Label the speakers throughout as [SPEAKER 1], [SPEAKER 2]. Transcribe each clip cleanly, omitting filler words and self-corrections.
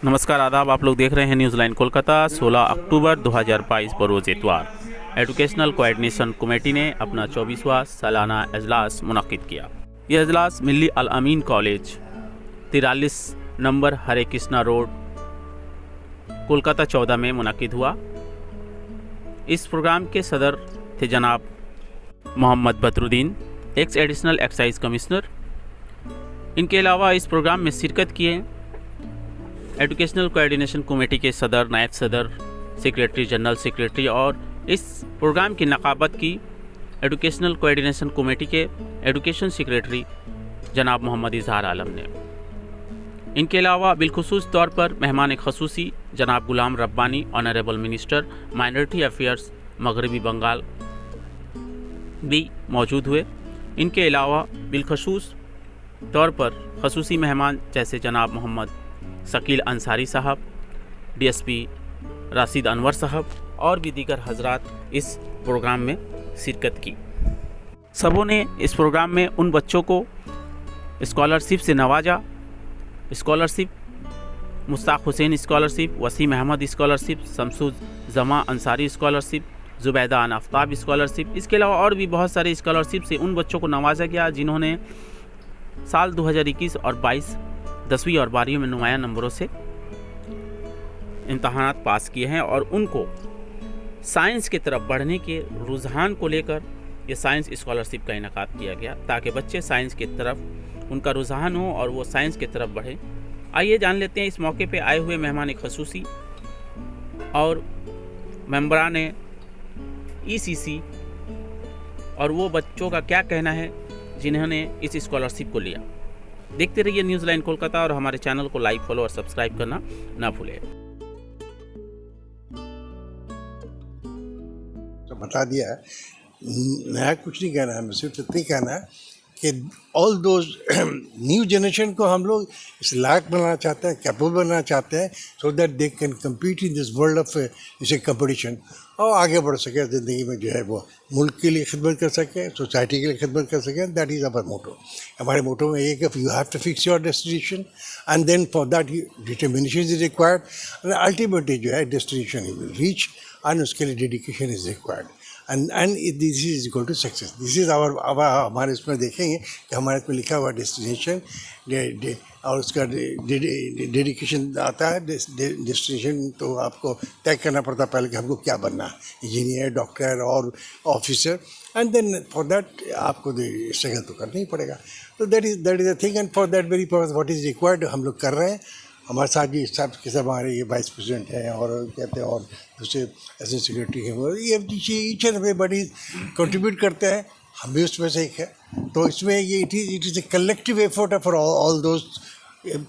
[SPEAKER 1] नमस्कार आदाब, आप लोग देख रहे हैं न्यूज़ लाइन कोलकाता। 16 अक्टूबर 2022 पर रोज़ इतवार एजुकेशनल कोऑर्डिनेशन कमेटी ने अपना 24वां सालाना अजलास मुनक्किद किया। यह अजलास मिल्ली अल अमीन कॉलेज 43 नंबर हरे कृष्णा रोड कोलकाता 14 में मुनक्किद हुआ। इस प्रोग्राम के सदर थे जनाब Mohammad Badruddin, ex additional excise commissioner. इनके अलावा इस प्रोग्राम में शिरकत किए एजुकेशनल कोऑर्डिनेशन कमेटी के सदर, नायब सदर, सेक्रेटरी, जनरल सेक्रेटरी और इस प्रोग्राम की नकाबत की एजुकेशनल कोऑर्डिनेशन कमेटी के एजुकेशन सेक्रेटरी जनाब मोहम्मद इजहार आलम ने। इनके अलावा बिलखुसूस तौर पर मेहमान खसूसी जनाब Ghulam Rabbani, honourable minister minority affairs मगरबी बंगाल भी मौजूद हुए। इनके अलावा बिलखसूस तौर पर खसूसी मेहमान जैसे जनाब मोहम्मद शकील अंसारी साहब, डीएसपी राशिद अनवर साहब और भी दीगर हजरात इस प्रोग्राम में शिरकत की। सबों ने इस प्रोग्राम में उन बच्चों को स्कॉलरशिप से नवाजा। Scholarship Mushtaq Hussain scholarship, Waseem Ahmed scholarship, Shamsud Zama Ansari scholarship, Zubaida अन आफ्ताब स्कॉलरशिप। इसके अलावा और भी बहुत सारे स्कॉलरशिप से उन बच्चों को नवाजा गया जिन्होंने साल 2021 और 22 10वीं और 12वीं में नुमाया नंबरों से इम्तहानात पास किए हैं और उनको साइंस की तरफ बढ़ने के रुझान को लेकर ये साइंस स्कॉलरशिप का इनेकाद किया गया ताकि बच्चे साइंस की तरफ उनका रुझान हो और वो साइंस की तरफ बढ़े। आइए जान लेते हैं इस मौके पे आए हुए मेहमान खसूसी और मेंबरान ईसीसी और वो बच्चों का क्या कहना है जिन्होंने इस स्कॉलरशिप को लिया। देखते रहिए न्यूज़ लाइन कोलकाता और हमारे चैनल को लाइक, फॉलो और सब्सक्राइब करना ना भूलें।
[SPEAKER 2] तो बता दिया है, नया कुछ नहीं कहना है, हमें सिर्फ इतना ही कहना है कि ऑल दोज न्यू जनरेशन को हम लोग इस लायक बनाना चाहते हैं, कैपेबल बनाना चाहते हैं, so that they can compete in this world of इसे कंपटीशन और आगे बढ़ सके ज़िंदगी में, जो है वो मुल्क के लिए खिदमत कर सके, सोसाइटी के लिए खिदमत कर सके। That is our motto. हमारे मोटो में एक you have to fix your destination and then for that determination is required and ultimately जो है destination you will reach and उसके लिए dedication is required and this is equal to success. This is our हमारे इसमें देखेंगे कि हमारे इसमें लिखा हुआ डेस्टिनेशन और उसका डेडिकेशन आता है। डेस्टिनेशन तो आपको तय करना पड़ता है पहले कि हमको क्या बनना है, इंजीनियर, डॉक्टर और officer, and then for that आपको स्ट्रगल तो करना ही पड़ेगा। तो that is the thing and for that very purpose what is required हम लोग कर रहे हैं। हमारे साथ भी सब के सब हमारे ये वाइस प्रेसिडेंट हैं और कहते हैं और दूसरे एसएस सेक्रेटरी हैं, ये ईच एंड एवरीबॉडी कंट्रीब्यूट करते हैं, हम भी उसमें से एक है। तो इसमें ये it is a collective effort for all those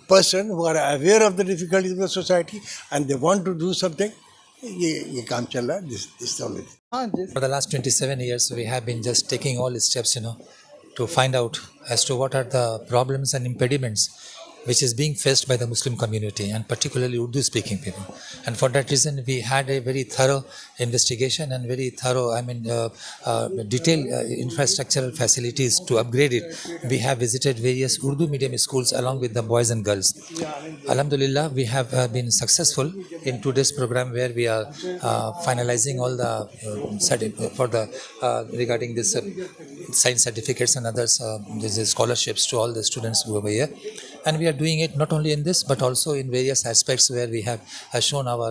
[SPEAKER 2] person who are aware of the difficulties of the society and they want to do something. ये काम चल रहा है। This only thing.
[SPEAKER 3] For the last 27 years, we have been just taking all steps, to find out as to what are the problems and impediments which is being faced by the Muslim community and particularly Urdu speaking people. And for that reason we had a very thorough investigation and very thorough, detailed infrastructural facilities to upgrade it. We have visited various Urdu medium schools along with the boys and girls. Alhamdulillah, we have been successful in today's program where we are finalizing all the for the regarding this science certificates and others, these scholarships to all the students over here. And we are doing it not only in this but also in various aspects where we have shown our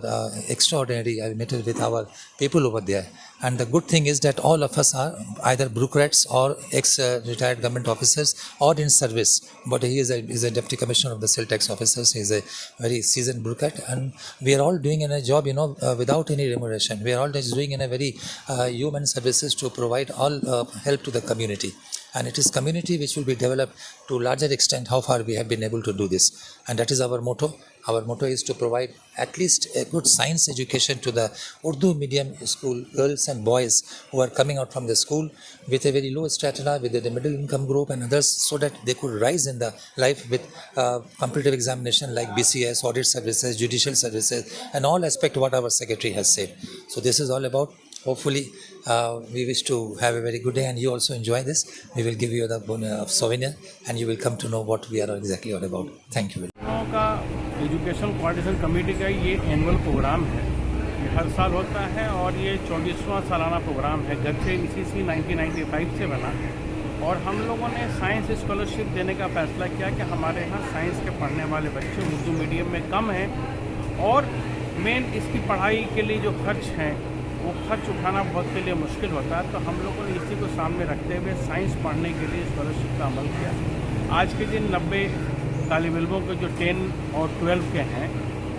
[SPEAKER 3] extraordinary mettle with our people over there. And the good thing is that all of us are either bureaucrats or ex-retired government officers or in service. But he is a deputy commissioner of the civil tax officers. He is a very seasoned bureaucrat, and we are all doing in a job, without any remuneration. We are all just doing in a very human services to provide all help to the community. And it is community which will be developed to larger extent how far we have been able to do this. And that is our motto. Our motto is to provide at least a good science education to the Urdu medium school girls and boys who are coming out from the school with a very low strata, with the middle income group and others, so that they could rise in the life with competitive examination like BCS, audit services, judicial services, and all aspect what our secretary has said. So this is all about. Hopefully, we wish to have a very good day and you also enjoy this. We will give you the souvenir and you will come to know what we are exactly all about. Thank you.
[SPEAKER 4] Education coordination committee का ये annual programme है। ये हर साल होता है और ये 24वां सालाना प्रोग्राम है। जब से ECC 1995 से बना और हम लोगों ने साइंस स्कॉलरशिप देने का फैसला किया कि हमारे यहाँ साइंस के पढ़ने वाले बच्चे उर्दू मीडियम में कम हैं और मेन इसकी पढ़ाई के लिए जो खर्च हैं वो खर्च उठाना बहुत के लिए मुश्किल होता है। तो हम लोगों ने इसी को सामने रखते हुए साइंस पढ़ने के लिए स्कॉलरशिप का अमल किया। आज के दिन 90 तालिब इल्मों के जो 10 और 12 के हैं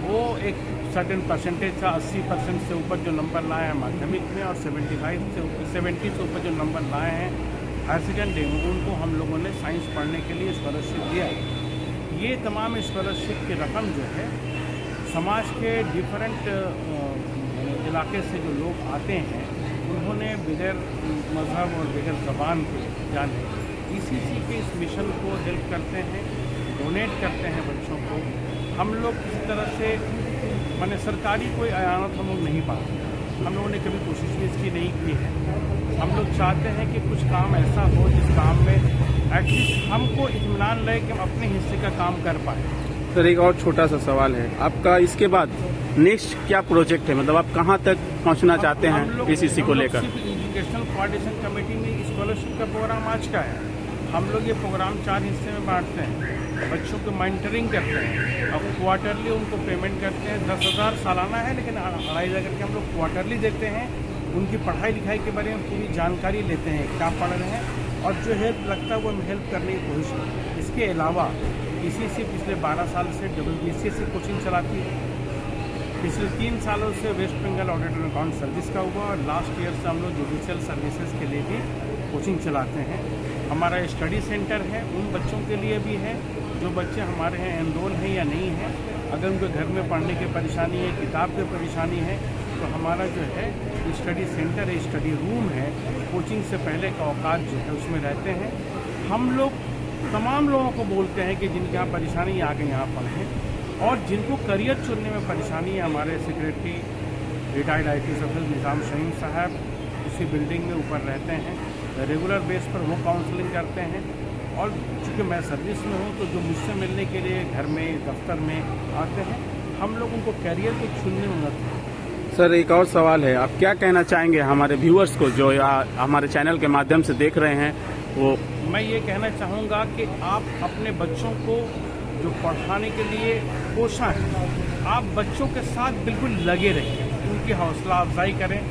[SPEAKER 4] वो एक सर्टेन परसेंटेज था। 80% से ऊपर जो नंबर लाए हैं माध्यमिक में और 70 से ऊपर जो नंबर लाए हैं हायर सेकेंडरी में, उनको हम लोगों ने साइंस पढ़ने के लिए स्कॉलरशिप दिया। ये तमाम स्कॉलरशिप की रकम जो है समाज के डिफरेंट इलाके से जो लोग आते हैं उन्होंने बगैर मज़हब और बगैर ज़बान के जाने ECC के इस मिशन को हेल्प करते हैं, डोनेट करते हैं बच्चों को। हम लोग किसी तरह से माने सरकारी कोई अयानत हम लोग नहीं पाते, हम लोगों ने कभी कोशिश भी इसकी नहीं की है। हम लोग चाहते हैं कि कुछ काम ऐसा हो जिस काम में एटलीस्ट हमको इत्मीनान रहे कि हम अपने हिस्से का काम कर पाएँ।
[SPEAKER 1] सर एक और छोटा सा सवाल है आपका, इसके बाद नेक्स्ट क्या प्रोजेक्ट है, मतलब आप कहाँ तक पहुँचना चाहते हैं ECC को लेकर?
[SPEAKER 4] एजुकेशनल कोऑर्डिनेशन कमेटी में स्कॉलरशिप का प्रोग्राम आज का है। हम लोग ये प्रोग्राम 4 हिस्से में बांटते हैं। बच्चों को मॉनिटरिंग करते हैं और क्वार्टरली उनको पेमेंट करते हैं। 10,000 सालाना है लेकिन 2,500 करके हम लोग क्वार्टरली देते हैं। उनकी पढ़ाई लिखाई के बारे में पूरी जानकारी लेते हैं, क्या पढ़ रहे हैं और जो हेल्प लगता है वो हम हेल्प करने की कोशिश करते हैं। इसके अलावा ECC पिछले 12 साल से WBCS कोचिंग चलाती है। पिछले 3 सालों से West Bengal audit and account service का हुआ और लास्ट ईयर से हम लोग जुडिशियल सर्विसेज के लिए भी कोचिंग चलाते हैं। हमारा स्टडी सेंटर है, उन बच्चों के लिए भी है जो बच्चे हमारे यहाँ एनरोल हैं या नहीं हैं। अगर उनके घर में पढ़ने की परेशानी है, किताब की परेशानी है, तो हमारा जो है स्टडी सेंटर है, स्टडी रूम है, कोचिंग से पहले का औकात जो है उसमें रहते हैं। हम लोग तमाम लोगों को बोलते हैं कि जिनके यहाँ परेशानी है आके यहाँ पढ़ें और जिनको करियर चुनने में परेशानी है, हमारे सेक्रेटरी रिटायर्ड IPS ऑफिसर निज़ाम शहीन साहब उसी बिल्डिंग में ऊपर रहते हैं। रेगुलर बेस पर वो काउंसलिंग करते हैं और चूँकि मैं सर्विस में हूँ तो जो मुझसे मिलने के लिए घर में दफ्तर में आते हैं, हम लोग उनको करियर को चुनने में मदद करते हैं।
[SPEAKER 1] सर एक और सवाल है, आप क्या कहना चाहेंगे हमारे व्यूअर्स को जो हमारे चैनल के माध्यम से देख रहे हैं? वो
[SPEAKER 4] मैं ये कहना चाहूँगा कि आप अपने बच्चों को जो पढ़ाने के लिए कोशा है, आप बच्चों के साथ बिल्कुल लगे रहें, उनकी हौसला अफजाई करें,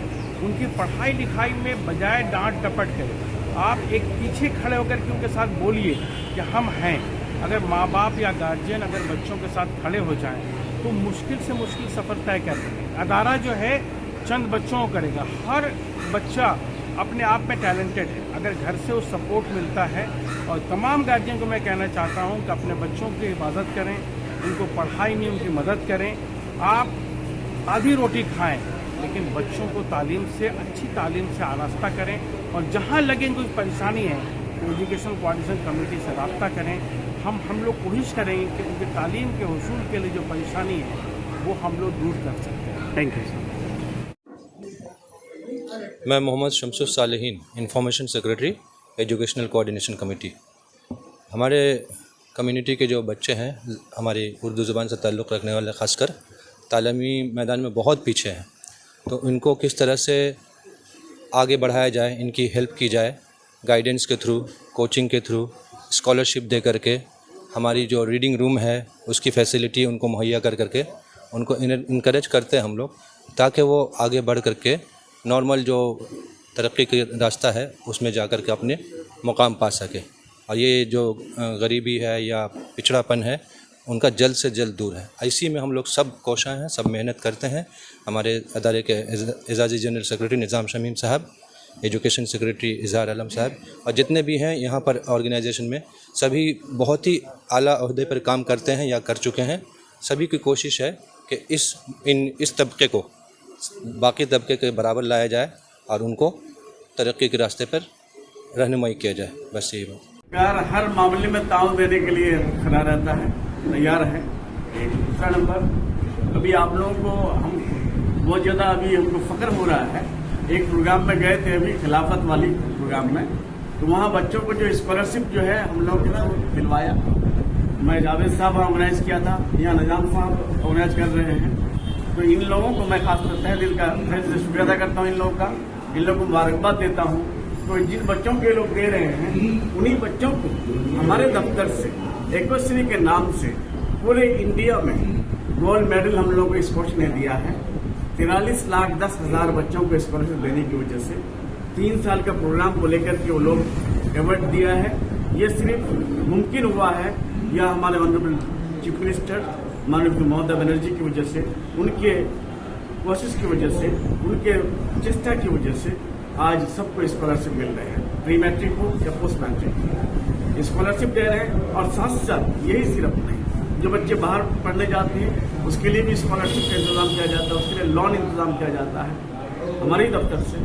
[SPEAKER 4] उनकी पढ़ाई लिखाई में बजाय डांट डपट करें। आप एक पीछे खड़े होकर के उनके साथ बोलिए कि हम हैं। अगर माँ बाप या गार्जियन अगर बच्चों के साथ खड़े हो जाएं तो मुश्किल से मुश्किल सफ़र तय कर देंगे। अदारा जो है चंद बच्चों को करेगा, हर बच्चा अपने आप में टैलेंटेड है अगर घर से वो सपोर्ट मिलता है। और तमाम गार्जियन को मैं कहना चाहता हूँ कि अपने बच्चों की हिफाजत करें, उनको पढ़ाई में उनकी मदद करें। आप आधी रोटी खाएं लेकिन बच्चों को तालीम से, अच्छी तालीम से आरास्ता करें और जहाँ लगे कोई परेशानी है तो एजुकेशन कोऑर्डिनेशन कमेटी से रब्ता करें। हम लोग कोशिश करेंगे कि उनकी तालीम के हुसूल के लिए जो परेशानी है वो हम लोग दूर कर सकते हैं।
[SPEAKER 1] Thank you sir.
[SPEAKER 5] मैं Mohammad Shamsul Saleheen, information secretary, educational coordination committee. हमारे कम्युनिटी के जो बच्चे हैं हमारी उर्दू ज़ुबान से ताल्लुक़ रखने वाले ख़ासकर तालीमी मैदान में बहुत पीछे हैं, तो इनको किस तरह से आगे बढ़ाया जाए, इनकी हेल्प की जाए गाइडेंस के थ्रू, कोचिंग के थ्रू, स्कॉलरशिप दे करके, हमारी जो रीडिंग रूम है उसकी फैसिलिटी उनको मुहैया कर करके उनको इनकरेज करते हैं हम लोग, ताकि वो आगे बढ़ करके नॉर्मल जो तरक्की का रास्ता है उसमें जा कर के अपने मुकाम पा सके। और ये जो गरीबी है या पिछड़ापन है उनका जल्द से जल्द दूर है। इसी में हम लोग सब कोशा हैं, सब मेहनत करते हैं। हमारे अदारे के एजाज़ी जनरल सेक्रेटरी निज़ाम शमीम साहब, एजुकेशन सेक्रेटरी इज़हार आलम साहब और जितने भी हैं यहाँ पर ऑर्गेनाइजेशन में, सभी बहुत ही आला ओहदे पर काम करते हैं या कर चुके हैं। सभी की कोशिश है कि इस तबके को बाकी तबके के बराबर लाया जाए और उनको तरक्की के रास्ते पर रहनुमाई किया जाए। बस यही बात।
[SPEAKER 4] सरकार हर मामले में ताउन देने के लिए खड़ा रहता है, तैयार है। एक दूसरा नंबर, अभी आप लोगों को हम बहुत ज़्यादा अभी हमको फ़ख्र हो रहा है। एक प्रोग्राम में गए थे अभी खिलाफत वाली प्रोग्राम में, तो वहाँ बच्चों को जो स्कॉलरशिप जो है हम लोग दिलवाया।
[SPEAKER 6] मैं जावेद साहब ऑर्गेनाइज किया था, यहाँ निजाम साहब ऑर्गेनाइज कर रहे हैं। तो इन लोगों को मैं खास तह दिल का से शुक्रिया अदा करता हूँ, इन लोगों का, इन लोगों को मुबारकबाद देता हूँ। तो जिन बच्चों के लोग दे रहे हैं उन्हीं बच्चों को हमारे दफ्तर से एकोश्री के नाम से पूरे इंडिया में गोल्ड मेडल हम लोगों को इस कोच ने दिया है। 43,10,000 बच्चों को स्कॉलरशिप देने की वजह से 3 साल का प्रोग्राम को लेकर के वो लोग अवार्ड दिया है। ये सिर्फ मुमकिन हुआ है या हमारे ऑनरेबल चीफ मिनिस्टर माननीय ममता बनर्जी की वजह से, उनके कोशिश की वजह से, उनके चेष्टा की वजह से आज सबको स्कॉलरशिप मिल रहे हैं, प्री मैट्रिक हो या पोस्ट मैट्रिक स्कॉलरशिप दे रहे हैं। और साथ साथ यही सिर्फ नहीं, जो बच्चे बाहर पढ़ने जाते हैं उसके लिए भी स्कॉलरशिप का इंतजाम किया जाता है, उसके लिए लोन इंतजाम किया जाता है हमारे ही दफ्तर से।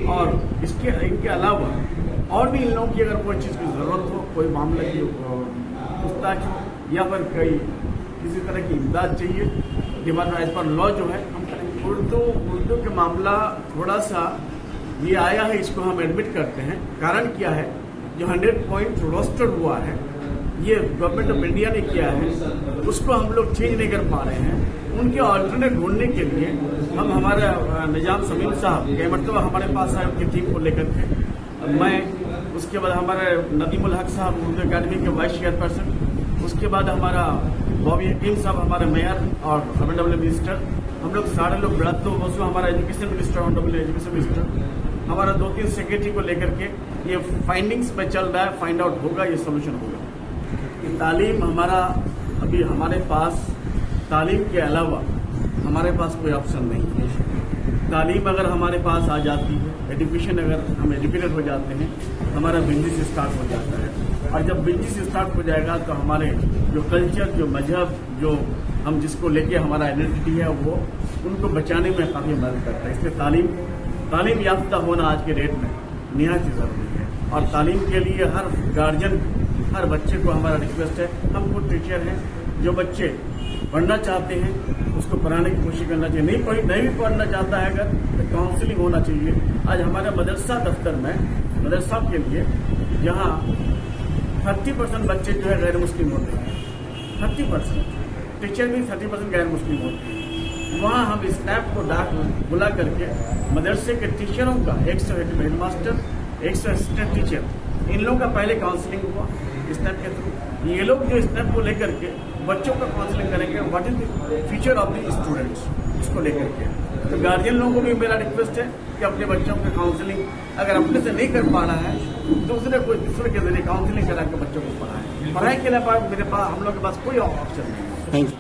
[SPEAKER 6] और इनके अलावा और भी इन लोगों की अगर कोई चीज़ की ज़रूरत हो, कोई मामले की पूछताछ हो या फिर कोई किसी तरह की इमदाद चाहिए, डिपार्टमेंट एज पर लॉ जो है हम करेंगे। उर्दू के मामला थोड़ा सा ये आया है, इसको हम एडमिट करते हैं। कारण क्या है, जो 100 पॉइंट रोस्टर हुआ है ये गवर्नमेंट ऑफ इंडिया ने किया है, उसको हम लोग चेंज नहीं कर पा रहे हैं। उनके ऑल्टरनेट ढूंढने के लिए हम हमारे निजाम समीम साहब कई मरतबा हमारे पास आए उनकी टीम को लेकर के, मैं उसके बाद हमारे नदीमुल हक साहब उर्दू अकादमी के वाइस चेयरपर्सन, उसके बाद हमारा बॉबी हकीम साहब हमारे मेयर और ऑनरेबल मिनिस्टर, हम लोग सारे लोग बढ़त तो उसमें हमारा education minister, honourable education minister, हमारा 2-3 सेक्रेटरी को लेकर के ये फाइंडिंग्स पे चल रहा है, फाइंड आउट होगा, ये सोल्यूशन होगा। तालीम हमारा अभी हमारे पास तालीम के अलावा हमारे पास कोई ऑप्शन नहीं है। तालीम अगर हमारे पास आ जाती है, एजुकेशन अगर हम एजुकेटेड हो जाते हैं, हमारा बिजनेस स्टार्ट हो जाता है। और जब बिजनेस स्टार्ट हो जाएगा तो हमारे जो कल्चर, जो मजहब, जो हम जिसको लेके हमारा आइडेंटिटी है वो उनको बचाने में काफ़ी मदद करता है। इसलिए तालीम याफ्ता होना आज के डेट में निहायत ही ज़रूरी है। और तालीम के लिए हर गार्जियन, हर बच्चे को हमारा रिक्वेस्ट है, हम खुद टीचर हैं, जो बच्चे पढ़ना चाहते हैं उसको पढ़ाने की कोशिश करना चाहिए। नहीं भी पढ़ना चाहता है अगर तो काउंसलिंग होना चाहिए। आज हमारे मदरसा दफ्तर में मदरसा के लिए जहाँ 30% बच्चे जो है गैर मुस्लिम होते हैं, 30%, टीचर भी 30% गैर मुस्लिम होते हैं। वहाँ हम स्नैप को बुला करके मदरसे के टीचरों का 100 हेडमास्टर, 100 असिस्टेंट टीचर, इन लोगों का पहले काउंसलिंग हुआ स्नैप के थ्रू। ये लोग जो स्नैप को लेकर के बच्चों का काउंसलिंग करेंगे, what is the future of the students, इसको लेकर के। तो गार्जियन लोगों को भी मेरा रिक्वेस्ट है कि अपने बच्चों की काउंसलिंग अगर अपने से नहीं कर पा रहा है, दूसरे के जरिए काउंसलिंग करा के बच्चों को पढ़ाएं। पढ़ाई के लिए मेरे पास, हम लोग के पास कोई ऑप्शन नहीं है।
[SPEAKER 1] Thank you.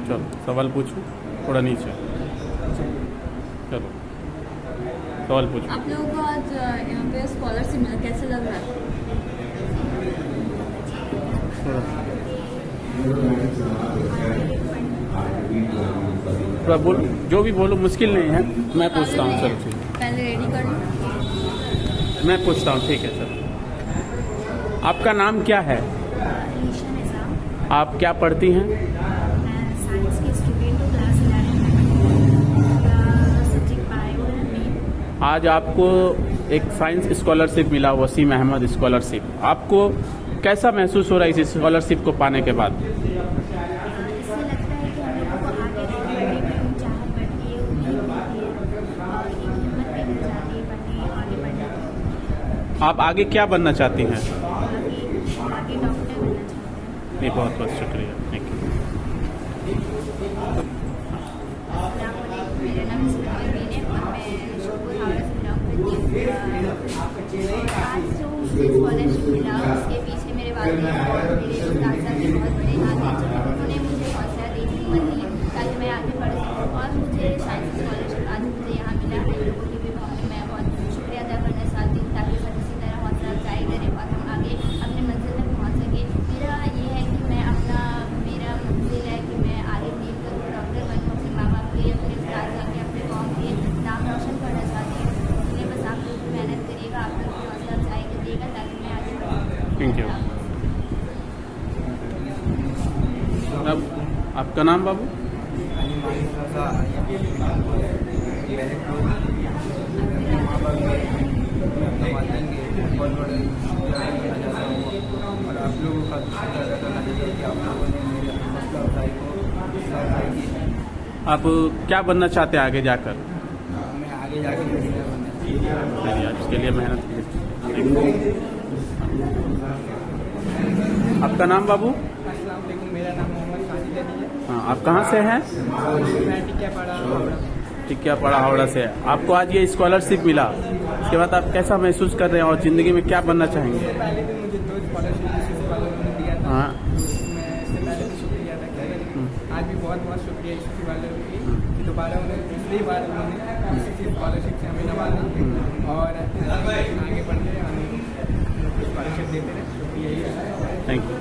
[SPEAKER 1] चलो सवाल पूछो, थोड़ा नीचे चलो सवाल पूछो।
[SPEAKER 7] आप लोगों को आज यहाँ पे स्कॉलरशिप मिला, कैसे लग रहा है?
[SPEAKER 1] थोड़ा बोलो, जो भी बोलो, मुश्किल नहीं है, मैं पूछता हूँ। सर ठीक,
[SPEAKER 7] पहले रेडी कर लो।
[SPEAKER 1] मैं पूछता हूँ, ठीक है सर। आपका नाम क्या है?
[SPEAKER 7] ईशा निज़ाम।
[SPEAKER 1] आप क्या पढ़ती हैं?
[SPEAKER 7] मैं साइंस की स्टूडेंट हूँ, क्लास 11 में। सब्जेक्ट बायो है मेन।
[SPEAKER 1] आज आपको एक साइंस स्कॉलरशिप मिला, वसीम अहमद स्कॉलरशिप। आपको कैसा महसूस हो रहा है इस स्कॉलरशिप को पाने के बाद?
[SPEAKER 7] इससे लगता है कि हम लोगों को आगे बढ़ने की चाहत बढ़ती है, उम्मीद बढ़ती है और एक हिम्मत भी मिल जाती है आगे बढ़ने की।
[SPEAKER 1] आप आगे क्या बनना चाहती हैं?
[SPEAKER 7] आगे डॉक्टर बनना चाहते हैं।
[SPEAKER 1] जी, बहुत बहुत शुक्रिया, थैंक यू।
[SPEAKER 7] मेरा नाम इस्माइल है और मैं शोपुर हावड़ा से बिलोंग करती हूँ। आज जो मुझे स्कॉलरशिप मिला उसके पीछे मेरे वालिदैन और मेरे उस्ताद साहब के बहुत बड़े हाथ हैं। उन्होंने मुझे हौसला दी, हिम्मत दी ताकि मैं आगे बढ़ सकूँ और मुझे साइंस स्कॉलरशिप आज मुझे यहाँ मिला है। लोगों की भी मैं बहुत शुक्रिया अदा करना चाहती हूँ ताकि सब इसी तरह हौसला अफजाई करें और हम आगे अपने मंजिल तक पहुँच सकें। मेरा ये है कि मैं मेरा मंजिल है कि मैं आगे नीट करूँ, डॉक्टर बनूँ, अपने माँ बाप के, अपने उस्ताद साहब के, अपने गाँव के नाम रोशन करना चाहती हूँ। इसलिए बस आप लोग मेहनत करिएगा, आप लोग हौसला अफजाई करिएगा ताकि मैं आगे बढ़ूँ।
[SPEAKER 1] Thank you. अब आपका नाम बाबू?
[SPEAKER 8] बहुत बड़ा करना चाहता हूँ और आप लोगों का शुक्रिया करना चाहता हूँ कि आप लोगों ने मेरे हौसला अफजाई को सहायता की है।
[SPEAKER 4] आप क्या बनना चाहते हैं आगे जाकर?
[SPEAKER 8] मैं आगे जाकर इंजीनियर बनना चाहता हूँ।
[SPEAKER 4] चलिए आप इसके लिए मेहनत कीजिए। आपका नाम बाबू?
[SPEAKER 8] अस्सलाम वालेकुम, मेरा नाम मोहम्मद खालिद अली है।
[SPEAKER 4] हाँ, आप कहाँ से हैं?
[SPEAKER 8] मैं टिकियापाड़ा हावड़ा।
[SPEAKER 4] टिकियापाड़ा हावड़ा से। आपको आज ये स्कॉलरशिप मिला, इसके बाद आप कैसा महसूस कर रहे हैं और ज़िंदगी में क्या बनना चाहेंगे?
[SPEAKER 8] पहले भी मुझे 2 स्कॉलरशिप किसी वालों ने दिया था।
[SPEAKER 4] हाँ।
[SPEAKER 8] मैं इससे पहले भी शुक्रिया अदा किया, लेकिन आज भी बहुत बहुत शुक्रिया इसी वालों की कि दोबारा उन्हें दूसरी बार उन्होंने इसी स्कॉलरशिप से हमें नवाजा और आगे बढ़ के हमें स्कॉलरशिप देते रहे। शुक्रिया।
[SPEAKER 4] Thank you.